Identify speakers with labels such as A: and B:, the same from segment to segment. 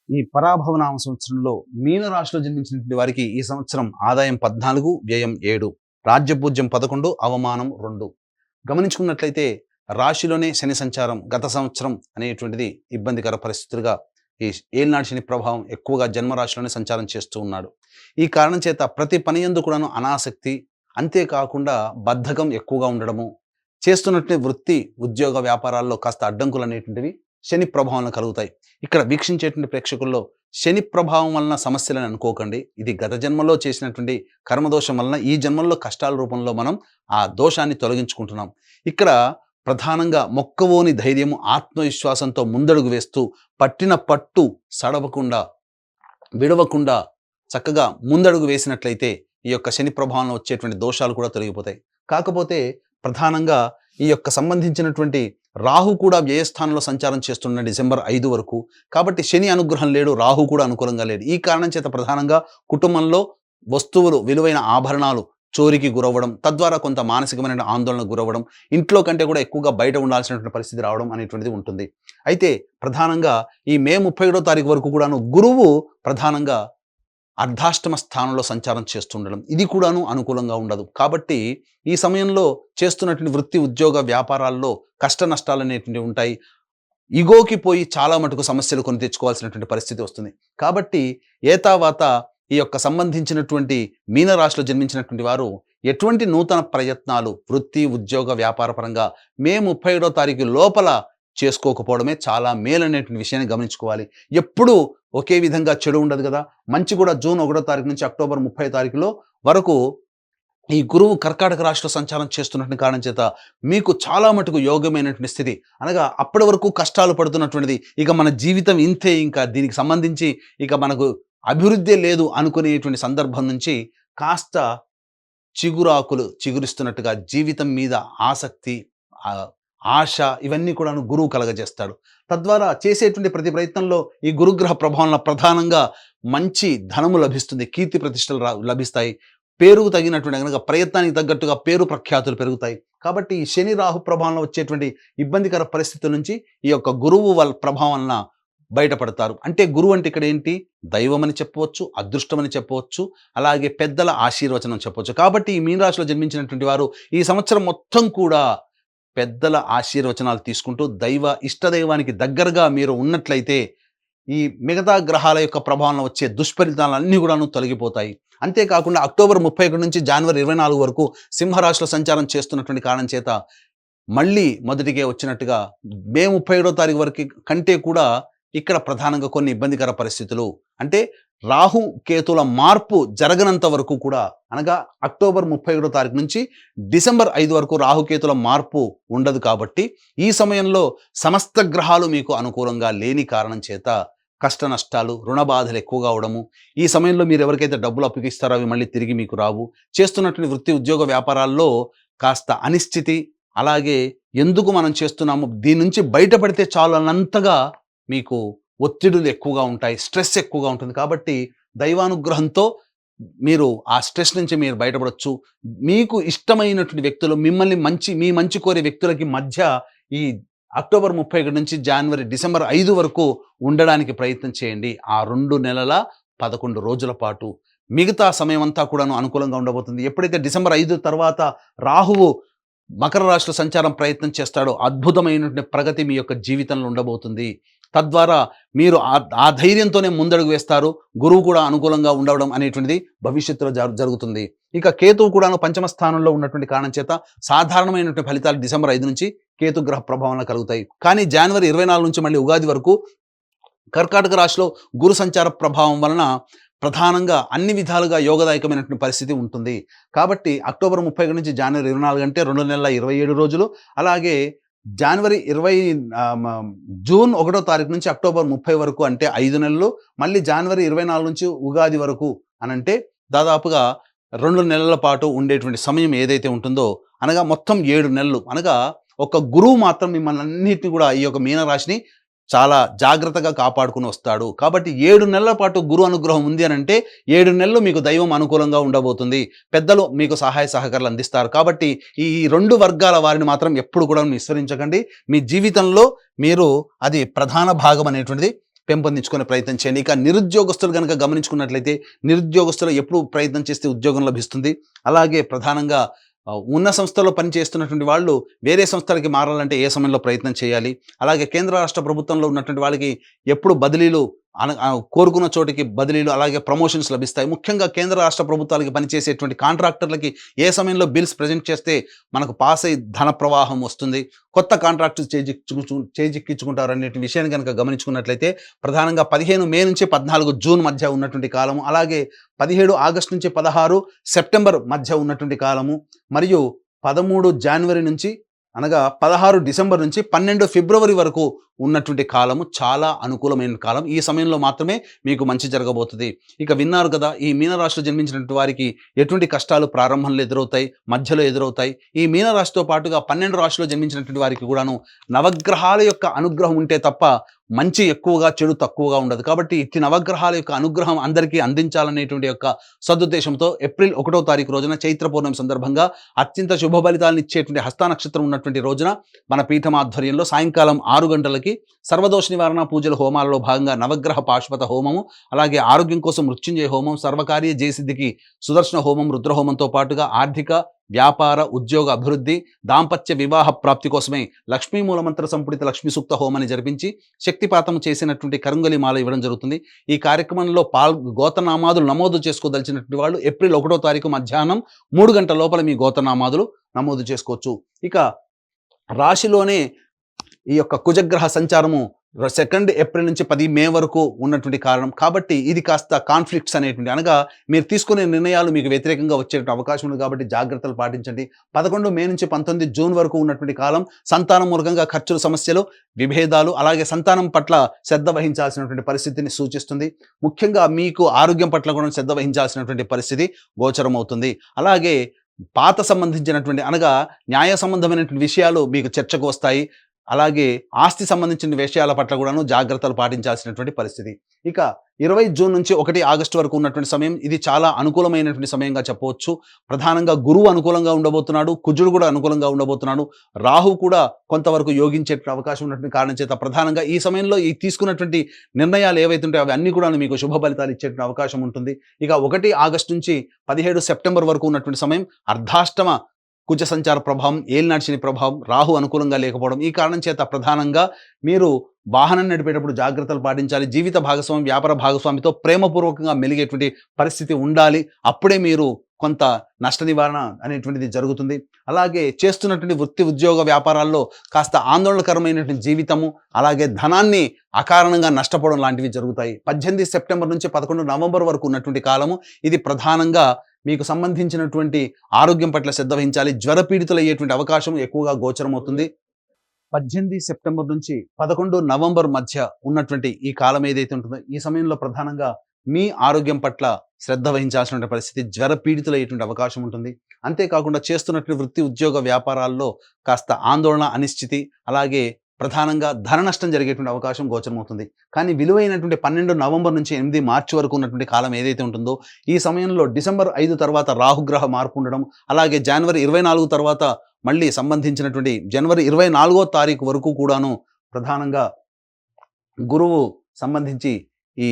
A: ఈ పరాభవనామ సంవత్సరంలో మీన రాశిలో జన్మించినటువంటి వారికి ఈ సంవత్సరం ఆదాయం 14, వ్యయం 7, రాజ్యపూజ్యం 11, అవమానం 2. గమనించుకున్నట్లయితే రాశిలోనే శని సంచారం గత సంవత్సరం అనేటువంటిది ఇబ్బందికర పరిస్థితులుగా ఈ ఏలినాటి శని ప్రభావం ఎక్కువగా జన్మరాశిలోనే సంచారం చేస్తూ ఉన్నాడు. ఈ కారణం చేత ప్రతి పని యందు కూడాను అనాసక్తి, అంతేకాకుండా బద్ధకం ఎక్కువగా ఉండడము, చేస్తున్నటువంటి వృత్తి ఉద్యోగ వ్యాపారాల్లో కాస్త అడ్డంకులు అనేటువంటివి శని ప్రభావం కలుగుతాయి. ఇక్కడ వీక్షించేటువంటి ప్రేక్షకుల్లో శని ప్రభావం వలన సమస్యలని అనుకోకండి. ఇది గత జన్మలో చేసినటువంటి కర్మదోషం వలన ఈ జన్మల్లో కష్టాల రూపంలో మనం ఆ దోషాన్ని తొలగించుకుంటున్నాం. ఇక్కడ ప్రధానంగా మొక్కవోని ధైర్యము, ఆత్మవిశ్వాసంతో ముందడుగు వేస్తూ పట్టిన పట్టు సడవకుండా విడవకుండా చక్కగా ముందడుగు వేసినట్లయితే ఈ యొక్క శని ప్రభావంలో వచ్చేటువంటి దోషాలు కూడా తొలగిపోతాయి. కాకపోతే ప్రధానంగా ఈ యొక్క సంబంధించినటువంటి రాహు కూడా వ్యయస్థానంలో సంచారం చేస్తున్న డిసెంబర్ 5 వరకు. కాబట్టి శని అనుగ్రహం లేడు, రాహు కూడా అనుకూలంగా లేడు. ఈ కారణం చేత ప్రధానంగా కుటుంబంలో వస్తువులు, విలువైన ఆభరణాలు చోరికి గురవ్వడం, తద్వారా కొంత మానసికమైన ఆందోళనకు గురవ్వడం, ఇంట్లో కంటే కూడా ఎక్కువగా బయట ఉండాల్సినటువంటి పరిస్థితి రావడం అనేటువంటిది ఉంటుంది. అయితే ప్రధానంగా ఈ మే 31వ తారీఖు వరకు కూడాను గురువు ప్రధానంగా అర్ధాష్టమ స్థానంలో సంచారం చేస్తుండడం, ఇది కూడాను అనుకూలంగా ఉండదు. కాబట్టి ఈ సమయంలో చేస్తున్నటువంటి వృత్తి ఉద్యోగ వ్యాపారాల్లో కష్ట నష్టాలు అనేటువంటివి ఉంటాయి. ఇగోకి పోయి చాలా మటుకు సమస్యలు కొని తెచ్చుకోవాల్సినటువంటి పరిస్థితి వస్తుంది. కాబట్టి ఏతావాత ఈ యొక్క సంబంధించినటువంటి మీనరాశిలో జన్మించినటువంటి వారు ఎటువంటి నూతన ప్రయత్నాలు వృత్తి ఉద్యోగ వ్యాపార పరంగా మే 31వ తారీఖు లోపల చేసుకోకపోవడమే చాలా మేలనేటువంటి విషయాన్ని గమనించుకోవాలి. ఎప్పుడూ ఒకే విధంగా చెడు ఉండదు కదా. మంచి కూడా జూన్ 1వ తారీఖు నుంచి అక్టోబర్ 30వ తారీఖులో వరకు ఈ గురువు కర్కాటక రాశిలో సంచారం చేస్తున్నటువంటి కారణం చేత మీకు చాలా మటుకు యోగమైనటువంటి స్థితి, అనగా అప్పటి వరకు కష్టాలు పడుతున్నటువంటిది ఇక మన జీవితం ఇంతే, ఇంకా దీనికి సంబంధించి ఇక మనకు అభివృద్ధి లేదు అనుకునేటువంటి సందర్భం నుంచి కాస్త చిగురాకులు చిగురిస్తున్నట్టుగా జీవితం మీద ఆసక్తి, ఆశ ఇవన్నీ కూడా గురువు కలగజేస్తాడు. తద్వారా చేసేటువంటి ప్రతి ప్రయత్నంలో ఈ గురుగ్రహ ప్రభావం ప్రధానంగా మంచి ధనము లభిస్తుంది, కీర్తి ప్రతిష్టలు లభిస్తాయి, పేరుకు తగినటువంటి కనుక ప్రయత్నానికి తగ్గట్టుగా పేరు ప్రఖ్యాతులు పెరుగుతాయి. కాబట్టి ఈ శని రాహు ప్రభావంలో వచ్చేటువంటి ఇబ్బందికర పరిస్థితుల నుంచి ఈ యొక్క గురువు వాళ్ళ ప్రభావం వలన బయటపడతారు. అంటే గురువు అంటే ఇక్కడ ఏంటి, దైవం అని చెప్పవచ్చు, అదృష్టం అని చెప్పవచ్చు, అలాగే పెద్దల ఆశీర్వచనం చెప్పవచ్చు. కాబట్టి ఈ మీనరాశిలో జన్మించినటువంటి వారు ఈ సంవత్సరం మొత్తం కూడా పెద్దల ఆశీర్వచనాలు తీసుకుంటూ ఇష్టదైవానికి దగ్గరగా మీరు ఉన్నట్లయితే ఈ మిగతా గ్రహాల యొక్క ప్రభావంలో వచ్చే దుష్ఫలితాలన్నీ కూడాను తొలగిపోతాయి. అంతేకాకుండా అక్టోబర్ 31 నుంచి జనవరి 24 వరకు సింహరాశిలో సంచారం చేస్తున్నటువంటి కారణం చేత మళ్ళీ మొదటికే వచ్చినట్టుగా మే 31వ తారీఖు వరకు కంటే కూడా ఇక్కడ ప్రధానంగా కొన్ని ఇబ్బందికర పరిస్థితులు, అంటే రాహు కేతుల మార్పు జరగనంత వరకు కూడా, అనగా అక్టోబర్ 31వ తారీఖు నుంచి డిసెంబర్ 5 వరకు రాహుకేతుల మార్పు ఉండదు. కాబట్టి ఈ సమయంలో సమస్త గ్రహాలు మీకు అనుకూలంగా లేని కారణం చేత కష్ట నష్టాలు, రుణ బాధలు ఎక్కువగా అవడము, ఈ సమయంలో మీరు ఎవరికైతే డబ్బులు అప్పగిస్తారో అవి మళ్ళీ తిరిగి మీకు రావు, చేస్తున్నటువంటి వృత్తి ఉద్యోగ వ్యాపారాల్లో కాస్త అనిశ్చితి, అలాగే ఎందుకు మనం చేస్తున్నాము దీని నుంచి బయటపడితే చాలు అన్నంతగా మీకు ఒత్తిడులు ఎక్కువగా ఉంటాయి, స్ట్రెస్ ఎక్కువగా ఉంటుంది. కాబట్టి దైవానుగ్రహంతో మీరు ఆ స్ట్రెస్ నుంచి మీరు బయటపడవచ్చు. మీకు ఇష్టమైనటువంటి వ్యక్తులు, మీ మంచి కోరే వ్యక్తులకి మధ్య ఈ అక్టోబర్ 31 నుంచి డిసెంబర్ 5 వరకు ఉండడానికి ప్రయత్నం చేయండి. ఆ 2 నెలల 11 రోజుల పాటు మిగతా సమయం అంతా కూడాను అనుకూలంగా ఉండబోతుంది. ఎప్పుడైతే డిసెంబర్ 5 తర్వాత రాహువు మకర రాశిలో సంచారం ప్రయత్నం చేస్తాడో అద్భుతమైనటువంటి ప్రగతి మీ యొక్క జీవితంలో ఉండబోతుంది. తద్వారా మీరు ఆ ధైర్యంతోనే ముందడుగు వేస్తారు. గురువు కూడా అనుకూలంగా ఉండడం అనేటువంటిది భవిష్యత్తులో జరుగుతుంది. ఇక కేతువు కూడాను పంచమ స్థానంలో ఉన్నటువంటి కారణం చేత సాధారణమైనటువంటి ఫలితాలు డిసెంబర్ 5 నుంచి కేతు గ్రహ ప్రభావంలో కలుగుతాయి. కానీ జనవరి 24 నుంచి మళ్ళీ ఉగాది వరకు కర్కాటక రాశిలో గురు సంచార ప్రభావం వలన ప్రధానంగా అన్ని విధాలుగా యోగదాయకమైనటువంటి పరిస్థితి ఉంటుంది. కాబట్టి అక్టోబర్ 31 నుంచి జనవరి 24 అంటే 2 నెలల 27 రోజులు, అలాగే జూన్ 1వ తారీఖు నుంచి అక్టోబర్ 30 వరకు అంటే 5 నెలలు, మళ్ళీ జనవరి 24 నుంచి ఉగాది వరకు అనంటే దాదాపుగా 2 నెలల పాటు ఉండేటువంటి సమయం ఏదైతే ఉంటుందో, అనగా మొత్తం 7 నెలలు, అనగా ఒక గురువు మాత్రం మిమ్మల్ని అన్నిటిని కూడా ఈ యొక్క మీనరాశిని చాలా జాగ్రత్తగా కాపాడుకుని వస్తాడు. కాబట్టి 7 నెలల పాటు గురు అనుగ్రహం ఉంది అని అంటే 7 నెలలు మీకు దైవం అనుకూలంగా ఉండబోతుంది, పెద్దలు మీకు సహాయ సహకారాలు అందిస్తారు. కాబట్టి ఈ 2 వర్గాల వారిని మాత్రం ఎప్పుడు కూడా విస్మరించకండి. మీ జీవితంలో మీరు అది ప్రధాన భాగం అనేటువంటిది పెంపొందించుకునే ప్రయత్నం చేయండి. ఇక నిరుద్యోగస్తులు కనుక గమనించుకున్నట్లయితే నిరుద్యోగస్తులు ఎప్పుడు ప్రయత్నం చేస్తే ఉద్యోగం లభిస్తుంది. అలాగే ప్రధానంగా ఉన్న సంస్థలో పనిచేస్తున్నటువంటి వాళ్ళు వేరే సంస్థలకి మారాలంటే ఏ సమయంలో ప్రయత్నం చేయాలి. అలాగే కేంద్ర రాష్ట్ర ప్రభుత్వంలో ఉన్నటువంటి వాళ్ళకి ఎప్పుడు బదిలీలు కోరుకున్న చోటికి బదిలీలు అలాగే ప్రమోషన్స్ లభిస్తాయి. ముఖ్యంగా కేంద్ర రాష్ట్ర ప్రభుత్వాలకి పనిచేసేటువంటి కాంట్రాక్టర్లకి ఏ సమయంలో బిల్స్ ప్రజెంట్ చేస్తే మనకు పాస్ అయ్యి ధన ప్రవాహం వస్తుంది, కొత్త కాంట్రాక్టులు చేజిక్కించుకుంటారు అనే విషయాన్ని కనుక గమనించుకున్నట్లయితే ప్రధానంగా 15 మే నుంచి 14 జూన్ మధ్య ఉన్నటువంటి కాలము, అలాగే 17 ఆగస్టు నుంచి 16 సెప్టెంబర్ మధ్య ఉన్నటువంటి కాలము, మరియు 13 జనవరి నుంచి అనగా 16 డిసెంబర్ నుంచి 12 ఫిబ్రవరి వరకు ఉన్నటువంటి కాలము చాలా అనుకూలమైన కాలం. ఈ సమయంలో మాత్రమే మీకు మంచి జరగబోతుంది. ఇక విన్నారు కదా, ఈ మీనరాశిలో జన్మించినటువంటి వారికి ఎటువంటి కష్టాలు ప్రారంభంలో ఎదురవుతాయి, మధ్యలో ఎదురవుతాయి. ఈ మీనరాశితో పాటుగా 12 రాశిలో జన్మించినటువంటి వారికి కూడాను నవగ్రహాల యొక్క అనుగ్రహం ఉంటే తప్ప మంచి ఎక్కువగా చెడు తక్కువగా ఉండదు. కాబట్టి ఇట్టి నవగ్రహాల యొక్క అనుగ్రహం అందరికీ అందించాలనేటువంటి యొక్క సదుద్దేశంతో ఏప్రిల్ 1వ తారీఖు రోజున చైత్ర పౌర్ణమి సందర్భంగా అత్యంత శుభ ఫలితాలను ఇచ్చేటువంటి హస్త నక్షత్రం ఉన్నటువంటి రోజున మన పీఠం ఆధ్వర్యంలో సాయంకాలం 6 గంటలకి సర్వదోష నివారణ పూజల హోమాలలో భాగంగా నవగ్రహ పాశుపత హోమము, అలాగే ఆరోగ్యం కోసం మృత్యుంజయ హోమం, సర్వకార్య జయసిద్ధికి సుదర్శన హోమం, రుద్రహోమంతో పాటుగా ఆర్థిక, వ్యాపార, ఉద్యోగ అభివృద్ధి, దాంపత్య వివాహ ప్రాప్తి కోసమే లక్ష్మీ మూలమంత్ర సంపుటిత లక్ష్మీ సూక్త హోమాన్ని జరిపించి శక్తిపాతం చేసినటువంటి కరుంగలి మాల ఇవ్వడం జరుగుతుంది. ఈ కార్యక్రమంలో గోతనామాదులు నమోదు చేసుకోదలిచినటువంటి వాళ్ళు ఏప్రిల్ 1వ తారీఖు మధ్యాహ్నం 3 గంటల లోపల మీ గోతనామాదులు నమోదు చేసుకోవచ్చు. ఇక రాశిలోనే ఈ యొక్క కుజగ్రహ సంచారము 2 ఏప్రిల్ నుంచి 10 మే వరకు ఉన్నటువంటి కారణం కాబట్టి ఇది కాస్త కాన్ఫ్లిక్ట్స్ అనేటువంటి, అనగా మీరు తీసుకునే నిర్ణయాలు మీకు వ్యతిరేకంగా వచ్చే అవకాశం ఉంది కాబట్టి జాగ్రత్తలు పాటించండి. 11 మే నుంచి 19 జూన్ వరకు ఉన్నటువంటి కాలం సంతానం మూలంగా ఖర్చుల సమస్యలు, విభేదాలు, అలాగే సంతానం పట్ల శ్రద్ధ వహించాల్సినటువంటి పరిస్థితిని సూచిస్తుంది. ముఖ్యంగా మీకు ఆరోగ్యం పట్ల కూడా శ్రద్ధ వహించాల్సినటువంటి పరిస్థితి గోచరం అవుతుంది. అలాగే పాత సంబంధించినటువంటి అనగా న్యాయ సంబంధమైనటువంటి విషయాలు మీకు చర్చకు వస్తాయి. అలాగే ఆస్తి సంబంధించిన విషయాల పట్ల కూడాను జాగ్రత్తలు పాటించాల్సినటువంటి పరిస్థితి. ఇక 20 జూన్ నుంచి 1 ఆగస్టు వరకు ఉన్నటువంటి సమయం ఇది చాలా అనుకూలమైనటువంటి సమయంగా చెప్పవచ్చు. ప్రధానంగా గురువు అనుకూలంగా ఉండబోతున్నాడు, కుజుడు కూడా అనుకూలంగా ఉండబోతున్నాడు, రాహు కూడా కొంతవరకు యోగించే అవకాశం ఉన్నటువంటి కారణం చేత ప్రధానంగా ఈ సమయంలో ఈ తీసుకున్నటువంటి నిర్ణయాలు ఏవైతే ఉంటాయో అవి అన్ని కూడా మీకు శుభ ఫలితాలు ఇచ్చేటువంటి అవకాశం ఉంటుంది. ఇక 1 ఆగస్టు నుంచి 17 సెప్టెంబర్ వరకు ఉన్నటువంటి సమయం అర్ధాష్టమ కుజ సంచార ప్రభావం, ఏలినాటి శని ప్రభావం, రాహు అనుకూలంగా లేకపోవడం, ఈ కారణం చేత ప్రధానంగా మీరు వాహనం నడిపేటప్పుడు జాగ్రత్తలు పాటించాలి. జీవిత భాగస్వామి, వ్యాపార భాగస్వామితో ప్రేమపూర్వకంగా మెలిగేటువంటి పరిస్థితి ఉండాలి. అప్పుడే మీరు కొంత నష్ట నివారణ అనేటువంటిది జరుగుతుంది. అలాగే చేస్తున్నటువంటి వృత్తి, ఉద్యోగ, వ్యాపారాల్లో కాస్త ఆందోళనకరమైనటువంటి జీవితము, అలాగే ధనాన్ని అకారణంగా నష్టపోవడం లాంటివి జరుగుతాయి. 18 సెప్టెంబర్ నుంచి 11 నవంబర్ వరకు ఉన్నటువంటి కాలము ఇది ప్రధానంగా మీకు సంబంధించినటువంటి ఆరోగ్యం పట్ల శ్రద్ధ వహించాలి. జ్వరపీడితులు అయ్యేటువంటి అవకాశం ఎక్కువగా గోచరమవుతుంది. 18 సెప్టెంబర్ నుంచి 11 నవంబర్ మధ్య ఉన్నటువంటి ఈ కాలం ఏదైతే ఉంటుందో ఈ సమయంలో ప్రధానంగా మీ ఆరోగ్యం పట్ల శ్రద్ధ వహించాల్సిన పరిస్థితి, జ్వరపీడితులు అయ్యేటువంటి అవకాశం ఉంటుంది. అంతేకాకుండా చేస్తున్నటువంటి వృత్తి, ఉద్యోగ, వ్యాపారాల్లో కాస్త ఆందోళన, అనిశ్చితి, అలాగే ప్రధానంగా ధన నష్టం జరిగేటువంటి అవకాశం గోచరమవుతుంది. కానీ విలువైనటువంటి 12 నవంబర్ నుంచి 8 మార్చి వరకు ఉన్నటువంటి కాలం ఏదైతే ఉంటుందో ఈ సమయంలో డిసెంబర్ 5 తర్వాత రాహుగ్రహ మార్పు ఉండడం, అలాగే జనవరి 24 తర్వాత మళ్ళీ సంబంధించినటువంటి జనవరి 24వ తారీఖు వరకు కూడాను ప్రధానంగా గురువు సంబంధించి ఈ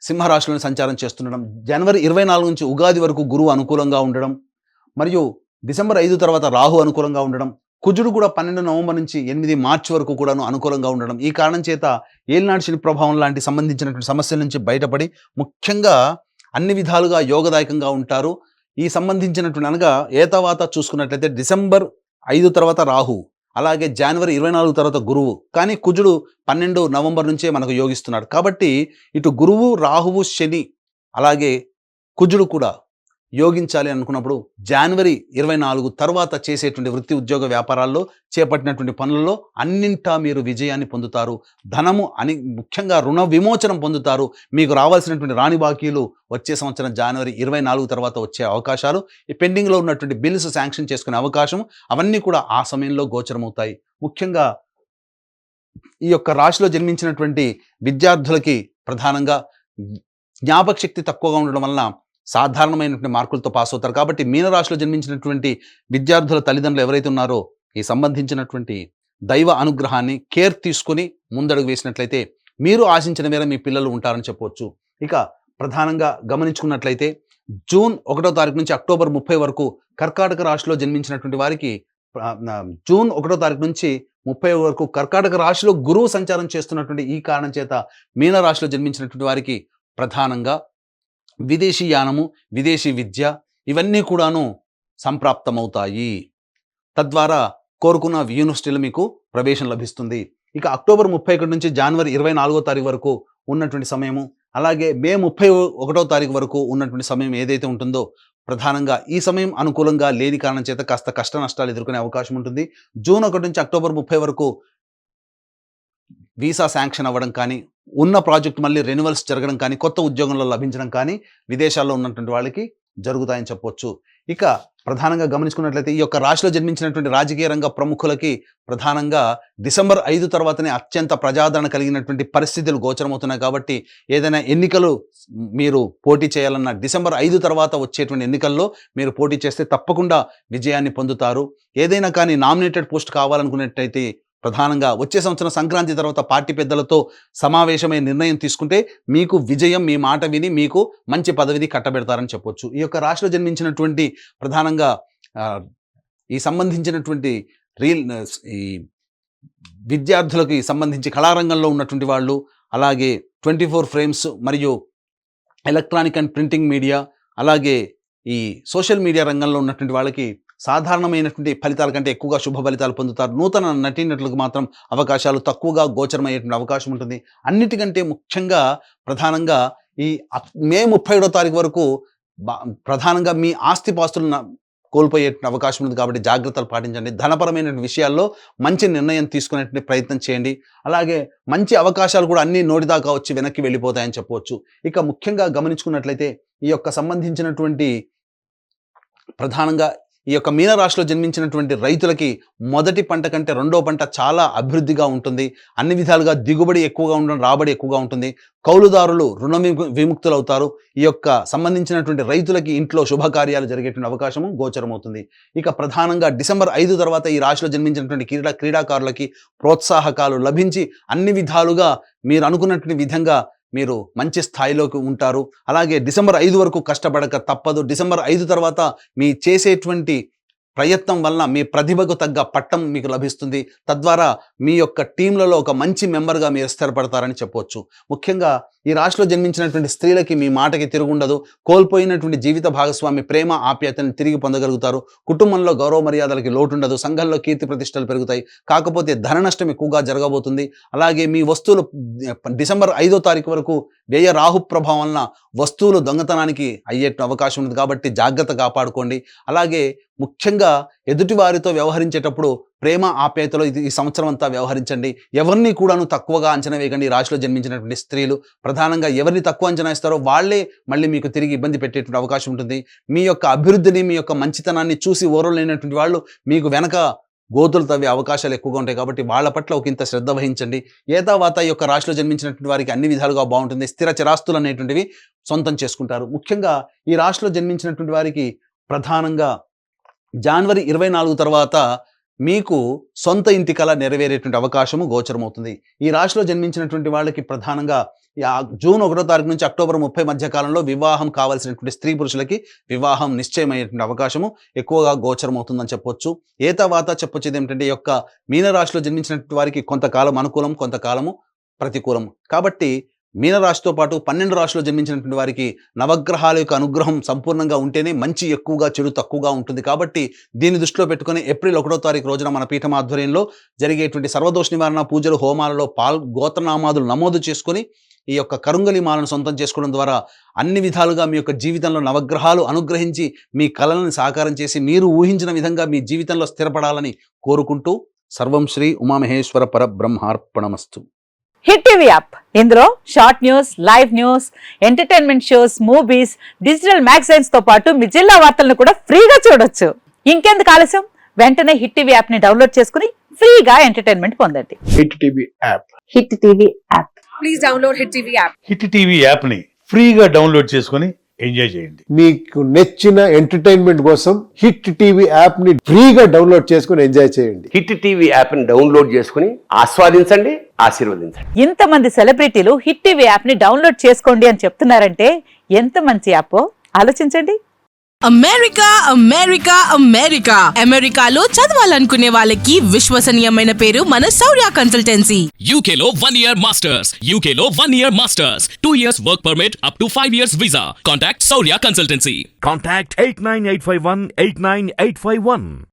A: సింహరాశిలోని సంచారం చేస్తుండడం, జనవరి 24 నుంచి ఉగాది వరకు గురువు అనుకూలంగా ఉండడం, మరియు డిసెంబర్ 5 తర్వాత రాహు అనుకూలంగా ఉండడం, కుజుడు కూడా 12 నవంబర్ నుంచి 8 మార్చి వరకు కూడాను అనుకూలంగా ఉండడం, ఈ కారణం చేత ఏలినాటి శని ప్రభావం లాంటి సంబంధించినటువంటి సమస్యల నుంచి బయటపడి ముఖ్యంగా అన్ని విధాలుగా యోగదాయకంగా ఉంటారు. ఈ సంబంధించినటువంటి అనగా ఏతవాత చూసుకున్నట్లయితే డిసెంబర్ 5 తర్వాత రాహు, అలాగే జనవరి 24 తర్వాత గురువు, కానీ కుజుడు 12 నవంబర్ నుంచే మనకు యోగిస్తున్నాడు. కాబట్టి ఇటు గురువు, రాహువు, శని అలాగే కుజుడు కూడా యోగించాలి అనుకున్నప్పుడు జనవరి 24 తర్వాత చేసేటువంటి వృత్తి, ఉద్యోగ, వ్యాపారాల్లో చేపట్టినటువంటి పనులలో అన్నింటా మీరు విజయాన్ని పొందుతారు. ధనము అని ముఖ్యంగా రుణ విమోచనం పొందుతారు. మీకు రావాల్సినటువంటి రాని బాకీలు వచ్చే సంవత్సరం జనవరి 24 తర్వాత వచ్చే అవకాశాలు, ఈ పెండింగ్లో ఉన్నటువంటి బిల్స్ శాంక్షన్ చేసుకునే అవకాశం అవన్నీ కూడా ఆ సమయంలో గోచరమవుతాయి. ముఖ్యంగా ఈ యొక్క రాశిలో జన్మించినటువంటి విద్యార్థులకి ప్రధానంగా జ్ఞాపక శక్తి తక్కువగా ఉండడం వలన సాధారణమైనటువంటి మార్కులతో పాస్ అవుతారు. కాబట్టి మీనరాశిలో జన్మించినటువంటి విద్యార్థుల తల్లిదండ్రులు ఎవరైతే ఉన్నారో ఈ సంబంధించినటువంటి దైవ అనుగ్రహాన్ని కేర్ తీసుకొని ముందడుగు వేసినట్లయితే మీరు ఆశించిన మేర మీ పిల్లలు ఉంటారని చెప్పవచ్చు. ఇక ప్రధానంగా గమనించుకున్నట్లయితే జూన్ 1వ తారీఖు నుంచి అక్టోబర్ 30 వరకు కర్కాటక రాశిలో జన్మించినటువంటి వారికి జూన్ 1వ తారీఖు నుంచి 30 వరకు కర్కాటక రాశిలో గురువు సంచారం చేస్తున్నటువంటి ఈ కారణం చేత మీనరాశిలో జన్మించినటువంటి వారికి ప్రధానంగా విదేశీ యానము, విదేశీ విద్య ఇవన్నీ కూడాను సంప్రాప్తమవుతాయి. తద్వారా కోరుకున్న యూనివర్సిటీలో మీకు ప్రవేశం లభిస్తుంది. ఇక అక్టోబర్ 31 నుంచి జనవరి 24వ తారీఖు వరకు ఉన్నటువంటి సమయము, అలాగే మే 31వ తారీఖు వరకు ఉన్నటువంటి సమయం ఏదైతే ఉంటుందో ప్రధానంగా ఈ సమయం అనుకూలంగా లేని కారణం చేత కాస్త కష్ట నష్టాలు ఎదుర్కొనే అవకాశం ఉంటుంది. జూన్ 1 నుంచి అక్టోబర్ 30 వరకు వీసా శాంక్షన్ అవ్వడం కానీ, ఉన్న ప్రాజెక్ట్ మళ్ళీ రెన్యువల్స్ జరగడం కానీ, కొత్త ఉద్యోగంలో లభించడం కానీ విదేశాల్లో ఉన్నటువంటి వాళ్ళకి జరుగుతాయని చెప్పొచ్చు. ఇక ప్రధానంగా గమనించుకున్నట్లయితే ఈ యొక్క రాశిలో జన్మించినటువంటి రాజకీయ రంగ ప్రముఖులకి ప్రధానంగా డిసెంబర్ 5 తర్వాతనే అత్యంత ప్రజాదరణ కలిగినటువంటి పరిస్థితులు గోచరమవుతున్నాయి. కాబట్టి ఏదైనా ఎన్నికలు మీరు పోటీ చేయాలన్న డిసెంబర్ 5 తర్వాత వచ్చేటువంటి ఎన్నికల్లో మీరు పోటీ చేస్తే తప్పకుండా విజయాన్ని పొందుతారు. ఏదైనా కానీ నామినేటెడ్ పోస్ట్ కావాలనుకున్నట్టయితే ప్రధానంగా వచ్చే సంవత్సరం సంక్రాంతి తర్వాత పార్టీ పెద్దలతో సమావేశమై నిర్ణయం తీసుకుంటే మీకు విజయం మీ మాట విని మీకు మంచి పదవిని కట్టబెడతారని చెప్పొచ్చు. ఈ యొక్క రాశిలో జన్మించినటువంటి ప్రధానంగా ఈ సంబంధించినటువంటి ఈ విద్యార్థులకి సంబంధించి కళారంగంలో ఉన్నటువంటి వాళ్ళు, అలాగే 24 ఫ్రేమ్స్ మరియు ఎలక్ట్రానిక్ అండ్ ప్రింటింగ్ మీడియా, అలాగే ఈ సోషల్ మీడియా రంగంలో ఉన్నటువంటి వాళ్ళకి సాధారణమైనటువంటి ఫలితాల కంటే ఎక్కువగా శుభ ఫలితాలు పొందుతారు. నూతన నటీనటులకు మాత్రం అవకాశాలు తక్కువగా గోచరమయ్యేటువంటి అవకాశం ఉంటుంది. అన్నిటికంటే ముఖ్యంగా ప్రధానంగా ఈ మే 31వ తారీఖు వరకు ప్రధానంగా మీ ఆస్తిపాస్తులను కోల్పోయేటువంటి అవకాశం ఉంది. కాబట్టి జాగ్రత్తలు పాటించండి. ధనపరమైన విషయాల్లో మంచి నిర్ణయం తీసుకునేటువంటి ప్రయత్నం చేయండి. అలాగే మంచి అవకాశాలు కూడా అన్ని నోటిదాకా వచ్చి వెనక్కి వెళ్ళిపోతాయని చెప్పవచ్చు. ఇక ముఖ్యంగా గమనించుకున్నట్లయితే ఈ యొక్క సంబంధించినటువంటి ప్రధానంగా ఈ యొక్క మీనరాశిలో జన్మించినటువంటి రైతులకి మొదటి పంట కంటే రెండో పంట చాలా అభివృద్ధిగా ఉంటుంది. అన్ని విధాలుగా దిగుబడి ఎక్కువగా ఉండడం, రాబడి ఎక్కువగా ఉంటుంది. కౌలుదారులు రుణ విముక్తులు అవుతారు. ఈ యొక్క సంబంధించినటువంటి రైతులకి ఇంట్లో శుభకార్యాలు జరిగేటువంటి అవకాశము గోచరమవుతుంది. ఇక ప్రధానంగా డిసెంబర్ 5 తర్వాత ఈ రాశిలో జన్మించినటువంటి క్రీడాకారులకి ప్రోత్సాహకాలు లభించి అన్ని విధాలుగా మీరు అనుకున్నటువంటి విధంగా మీరు మంచి స్థాయిలోకి ఉంటారు. అలాగే డిసెంబర్ 5 వరకు కష్టపడక తప్పదు. డిసెంబర్ 5 తర్వాత మీ చేసేటువంటి ప్రయత్నం వలన మీ ప్రతిభకు తగ్గ పట్టం మీకు లభిస్తుంది. తద్వారా మీ యొక్క టీంలలో ఒక మంచి మెంబర్గా మీరు స్థిరపడతారని చెప్పవచ్చు. ముఖ్యంగా ఈ రాశిలో జన్మించినటువంటి స్త్రీలకి మీ మాటకి తిరుగుండదు. కోల్పోయినటువంటి జీవిత భాగస్వామి ప్రేమ ఆప్యాయతను తిరిగి పొందగలుగుతారు. కుటుంబంలో గౌరవ మర్యాదలకి లోటుండదు. సంఘంలో కీర్తి ప్రతిష్టలు పెరుగుతాయి. కాకపోతే ధన నష్టం ఎక్కువగా జరగబోతుంది. అలాగే మీ వస్తువులు డిసెంబర్ 5వ తారీఖు వరకు వ్యయ రాహు ప్రభావం వలన వస్తువులు దొంగతనానికి అయ్యే అవకాశం ఉంది. కాబట్టి జాగ్రత్త కాపాడుకోండి. అలాగే ముఖ్యంగా ఎదుటి వారితో వ్యవహరించేటప్పుడు ప్రేమ ఆప్యాయతలో ఈ సంవత్సరం అంతా వ్యవహరించండి. ఎవరిని కూడాను తక్కువగా అంచనా వేయకండి. ఈ రాశిలో జన్మించినటువంటి స్త్రీలు ప్రధానంగా ఎవరిని తక్కువ అంచనా ఇస్తారో వాళ్ళే మళ్ళీ మీకు తిరిగి ఇబ్బంది పెట్టేటువంటి అవకాశం ఉంటుంది. మీ యొక్క అభివృద్ధిని, మీ యొక్క మంచితనాన్ని చూసి ఓర్వలేనటువంటి వాళ్ళు మీకు వెనక గోతులు తవ్వే అవకాశాలు ఎక్కువగా ఉంటాయి. కాబట్టి వాళ్ళ పట్ల ఒక ఇంత శ్రద్ధ వహించండి. ఏతావాత ఈ యొక్క రాశిలో జన్మించినటువంటి వారికి అన్ని విధాలుగా బాగుంటుంది. స్థిర చిరాస్తులు అనేటువంటివి సొంతం చేసుకుంటారు. ముఖ్యంగా ఈ రాశిలో జన్మించినటువంటి వారికి ప్రధానంగా జనవరి 24 తర్వాత మీకు సొంత ఇంటి కల నెరవేరేటువంటి అవకాశము గోచరమవుతుంది. ఈ రాశిలో జన్మించినటువంటి వాళ్ళకి ప్రధానంగా జూన్ 1వ తారీఖు నుంచి అక్టోబర్ 30 మధ్య కాలంలో వివాహం కావాల్సినటువంటి స్త్రీ పురుషులకి వివాహం నిశ్చయమయ్యేటువంటి అవకాశము ఎక్కువగా గోచరమవుతుందని చెప్పొచ్చు. ఏ తర్వాత చెప్పొచ్చేది ఏమిటంటే ఈ యొక్క మీనరాశిలో జన్మించినటువంటి వారికి కొంతకాలం అనుకూలం, కొంతకాలము ప్రతికూలం. కాబట్టి మీనరాశితో పాటు 12 రాశిలో జన్మించినటువంటి వారికి నవగ్రహాల యొక్క అనుగ్రహం సంపూర్ణంగా ఉంటేనే మంచి ఎక్కువగా, చెడు తక్కువగా ఉంటుంది. కాబట్టి దీన్ని దృష్టిలో పెట్టుకుని ఏప్రిల్ 1వ తారీఖు రోజున మన పీఠం ఆధ్వర్యంలో జరిగేటువంటి సర్వదోష నివారణ పూజలు, హోమాలలో గోత్రనామాదులు నమోదు చేసుకొని ఈ యొక్క కరుంగలి మాలను సొంతం చేసుకోవడం ద్వారా అన్ని విధాలుగా మీ యొక్క జీవితంలో నవగ్రహాలు అనుగ్రహించి మీ కళలను సాకారం చేసి మీరు ఊహించిన విధంగా మీ జీవితంలో స్థిరపడాలని కోరుకుంటూ సర్వం శ్రీ ఉమామహేశ్వర పరబ్రహ్మార్పణమస్తు.
B: హిట్ టీవీ యాప్, ఇందులో short news, live news, entertainment shows, movies, digital magazines తో పాటు మీ జిల్లా వార్తలను కూడా ఫ్రీగా చూడొచ్చు. ఇంకెందుకు ఆలస్యం, వెంటనే హిట్ టీవీ యాప్ ని డౌన్లోడ్ చేసుకుని ఫ్రీగా ఎంటర్టైన్మెంట్ పొందండి.
C: Hit TV app,
B: hit TV app,
D: please download hit TV app.
C: Hit TV app ని ఫ్రీగా డౌన్లోడ్ చేసుకొని ఎంజాయ్ చేయండి.
D: మీకు నచ్చిన ఎంటర్టైన్మెంట్ కోసం హిట్ టీవీ యాప్ ని ఫ్రీగా డౌన్లోడ్ చేసుకుని ఎంజాయ్ చేయండి.
E: హిట్ టీవీ యాప్ని డౌన్లోడ్ చేసుకుని ఆస్వాదించండి, ఆశీర్వదించండి.
B: ఇంతమంది సెలబ్రిటీలు హిట్ టీవీ యాప్ ని డౌన్లోడ్ చేసుకోండి అని చెప్తున్నారంటే ఎంత మంచి యాప్ ఆలోచించండి.
F: అమెరికా అమెరికా అమెరికా అమెరికాలో చదవాలనుకునే వాళ్ళకి విశ్వసనీయమైన పేరు మన శౌర్య కన్సల్టెన్సీ.
G: UK లో 1 year masters. UK లో 1 year masters. 2 years work permit up to 5 years visa. Contact Saurya Consultancy.
C: Contact 89851 89851.